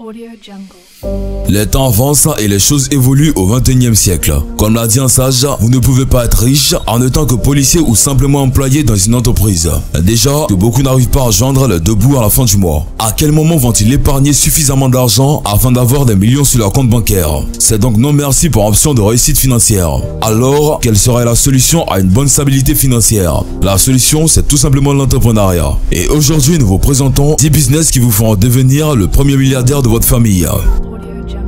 Audio Jungle. Les temps avancent et les choses évoluent au XXIe siècle. Comme l'a dit un sage, vous ne pouvez pas être riche en étant que policier ou simplement employé dans une entreprise. Déjà, que beaucoup n'arrivent pas à joindre les deux bouts à la fin du mois. À quel moment vont-ils épargner suffisamment d'argent afin d'avoir des millions sur leur compte bancaire? C'est donc non merci pour option de réussite financière. Alors, quelle serait la solution à une bonne stabilité financière? La solution, c'est tout simplement l'entrepreneuriat. Et aujourd'hui, nous vous présentons 10 business qui vous feront devenir le premier milliardaire de votre famille. Audio Jungle.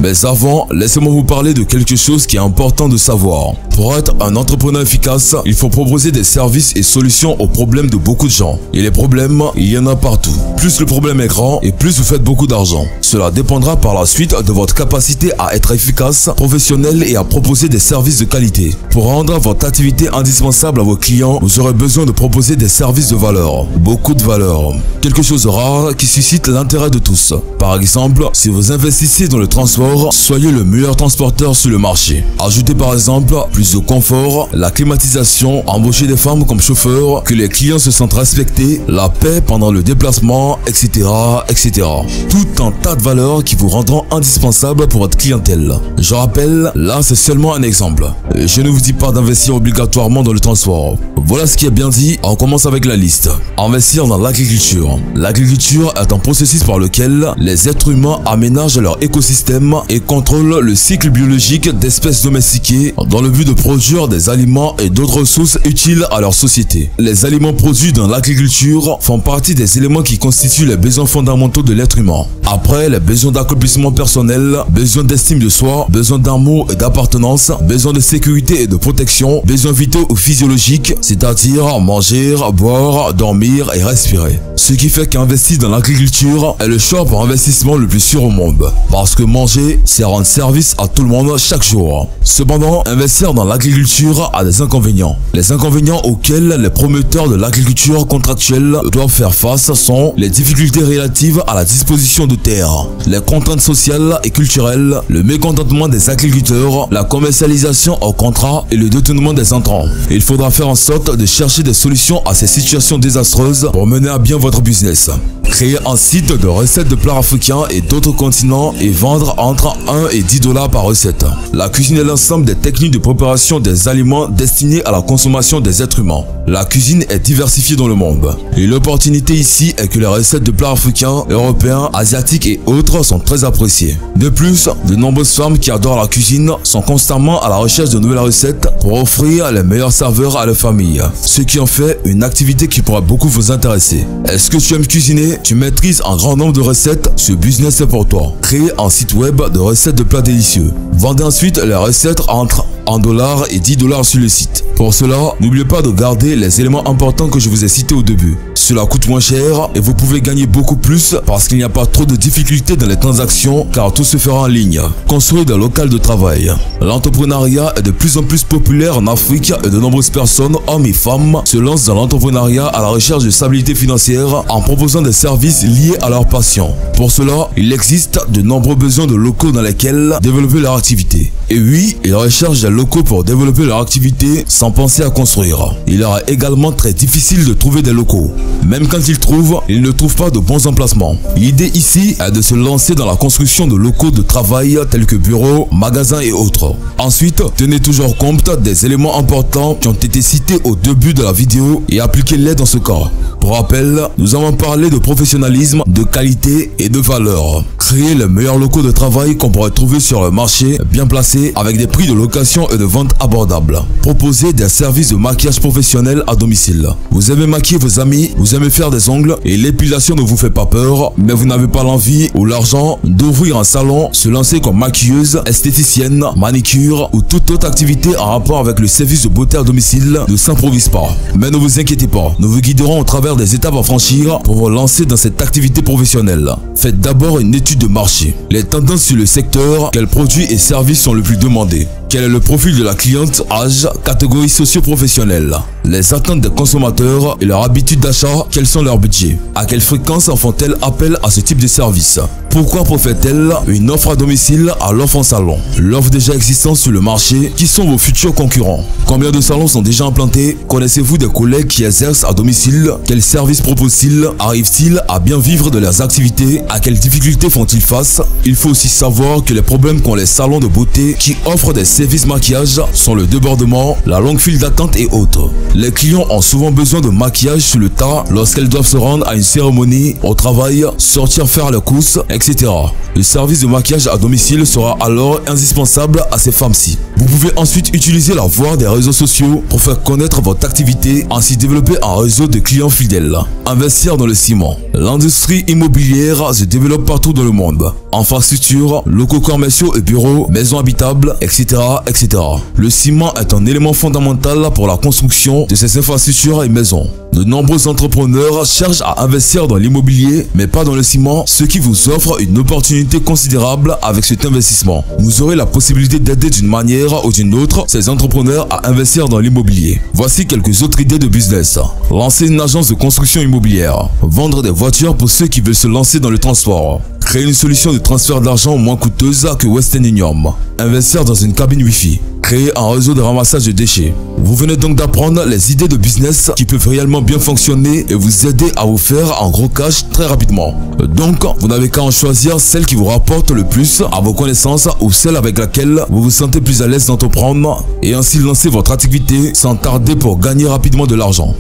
Mais avant, laissez-moi vous parler de quelque chose qui est important de savoir. Pour être un entrepreneur efficace, il faut proposer des services et solutions aux problèmes de beaucoup de gens. Et les problèmes, il y en a partout. Plus le problème est grand et plus vous faites beaucoup d'argent. Cela dépendra par la suite de votre capacité à être efficace, professionnel et à proposer des services de qualité. Pour rendre votre activité indispensable à vos clients, vous aurez besoin de proposer des services de valeur. Beaucoup de valeur. Quelque chose de rare qui suscite l'intérêt de tous. Par exemple, si vous investissez dans le transport, soyez le meilleur transporteur sur le marché. Ajoutez par exemple plus de confort, la climatisation, embauchez des femmes comme chauffeurs, que les clients se sentent respectés, la paix pendant le déplacement, etc. etc. Tout un tas de valeurs qui vous rendront indispensables pour votre clientèle. Je rappelle, là c'est seulement un exemple. Je ne vous dis pas d'investir obligatoirement dans le transport. Voilà ce qui est bien dit, on commence avec la liste. Investir dans l'agriculture. L'agriculture est un processus par lequel les êtres humains aménagent leur écosystème et contrôlent le cycle biologique d'espèces domestiquées dans le but de produire des aliments et d'autres ressources utiles à leur société. Les aliments produits dans l'agriculture font partie des éléments qui constituent les besoins fondamentaux de l'être humain. Après, les besoins d'accomplissement personnel, besoins d'estime de soi, besoins d'amour et d'appartenance, besoins de sécurité et de protection, besoins vitaux ou physiologiques, c'est-à-dire manger, boire, dormir et respirer. Ce qui fait qu'investir dans l'agriculture est le choix pour investissement le plus sûr au monde. Parce que manger, c'est rendre service à tout le monde chaque jour. Cependant, investir dans l'agriculture a des inconvénients. Les inconvénients auxquels les promoteurs de l'agriculture contractuelle doivent faire face sont les difficultés relatives à la disposition de terre, les contraintes sociales et culturelles, le mécontentement des agriculteurs, la commercialisation au contrat et le détournement des intrants. Il faudra faire en sorte de chercher des solutions à ces situations désastreuses pour mener à bien votre business. Créer un site de recettes de plats africains et d'autres continents et vendre entre 1 et 10 $ par recette. La cuisine est l'ensemble des techniques de préparation des aliments destinés à la consommation des êtres humains. La cuisine est diversifiée dans le monde. Et l'opportunité ici est que les recettes de plats africains, européens, asiatiques et autres sont très appréciées. De plus, de nombreuses femmes qui adorent la cuisine sont constamment à la recherche de nouvelles recettes pour offrir les meilleures saveurs à leur famille. Ce qui en fait une activité qui pourra beaucoup vous intéresser. Est-ce que tu aimes cuisiner? Tu maîtrises un grand nombre de recettes? Ce business est pour toi. Créez un site web de recettes de plats délicieux. Vendez ensuite les recettes entre $1 et 10 $ sur le site. Pour cela, n'oubliez pas de garder les éléments importants que je vous ai cités au début. Cela coûte moins cher et vous pouvez gagner beaucoup plus parce qu'il n'y a pas trop de difficultés dans les transactions car tout se fera en ligne. Construire des locales de travail. L'entrepreneuriat est de plus en plus populaire en Afrique et de nombreuses personnes, hommes et femmes, se lancent dans l'entrepreneuriat à la recherche de stabilité financière en proposant des services liés à leur passion. Pour cela, il existe de nombreux besoins de locaux dans lesquels développer leur activité. Et oui, ils recherchent des locaux pour développer leur activité sans penser à construire. Il leur est également très difficile de trouver des locaux. Même quand ils trouvent, ils ne trouvent pas de bons emplacements. L'idée ici est de se lancer dans la construction de locaux de travail tels que bureaux, magasins et autres. Ensuite, tenez toujours compte des éléments importants qui ont été cités au début de la vidéo et appliquez-les dans ce cas. Pour rappel, nous avons parlé de professionnalisme, de qualité et de valeur. Créer les meilleurs locaux de travail qu'on pourrait trouver sur le marché, bien placés, avec des prix de location et de vente abordables. Proposer des services de maquillage professionnel à domicile. Vous aimez maquiller vos amis, vous aimez faire des ongles et l'épilation ne vous fait pas peur, mais vous n'avez pas l'envie ou l'argent d'ouvrir un salon, se lancer comme maquilleuse, esthéticienne, manicure ou toute autre activité en rapport avec le service de beauté à domicile ne s'improvise pas. Mais ne vous inquiétez pas, nous vous guiderons au travers des étapes à franchir pour vous lancer dans cette activité professionnelle. Faites d'abord une étude de marché. Les tendances sur le secteur, quels produits et services sont le plus demandés. Quel est le profil de la cliente, âge, catégorie socio-professionnelle? Les attentes des consommateurs et leur habitude d'achat, quels sont leurs budgets? À quelle fréquence font-elles appel à ce type de service? Pourquoi préfère-t-elle une offre à domicile à l'offre en salon? L'offre déjà existante sur le marché, qui sont vos futurs concurrents? Combien de salons sont déjà implantés? Connaissez-vous des collègues qui exercent à domicile? Quels services proposent-ils? Arrivent-ils à bien vivre de leurs activités? À quelles difficultés font-ils face? Il faut aussi savoir que les problèmes qu'ont les salons de beauté qui offrent des services maquillage sont le débordement, la longue file d'attente et autres. Les clients ont souvent besoin de maquillage sur le tas lorsqu'elles doivent se rendre à une cérémonie, au travail, sortir faire leurs courses, etc. Le service de maquillage à domicile sera alors indispensable à ces femmes-ci. Vous pouvez ensuite utiliser la voie des réseaux sociaux pour faire connaître votre activité, ainsi développer un réseau de clients fidèles. Investir dans le ciment. L'industrie immobilière se développe partout dans le monde. Infrastructures, locaux commerciaux et bureaux, maisons habitables, etc., etc. Le ciment est un élément fondamental pour la construction de ces infrastructures et maisons. De nombreux entrepreneurs cherchent à investir dans l'immobilier, mais pas dans le ciment, ce qui vous offre une opportunité considérable avec cet investissement. Vous aurez la possibilité d'aider d'une manière ou d'une autre ces entrepreneurs à investir dans l'immobilier. Voici quelques autres idées de business. Lancer une agence de construction immobilière. Vendre des voitures pour ceux qui veulent se lancer dans le transport. Créer une solution de transfert d'argent moins coûteuse que Western Union. Investir dans une cabine Wi-Fi. Créer un réseau de ramassage de déchets. Vous venez donc d'apprendre les idées de business qui peuvent réellement bien fonctionner et vous aider à vous faire un gros cash très rapidement. Donc, vous n'avez qu'à en choisir celle qui vous rapporte le plus à vos connaissances ou celle avec laquelle vous vous sentez plus à l'aise d'entreprendre et ainsi lancer votre activité sans tarder pour gagner rapidement de l'argent.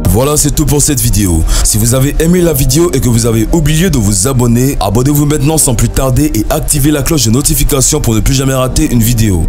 Voilà, c'est tout pour cette vidéo. Si vous avez aimé la vidéo et que vous avez oublié de vous abonner, abonnez-vous maintenant sans plus tarder et activez la cloche de notification pour ne plus jamais rater une vidéo.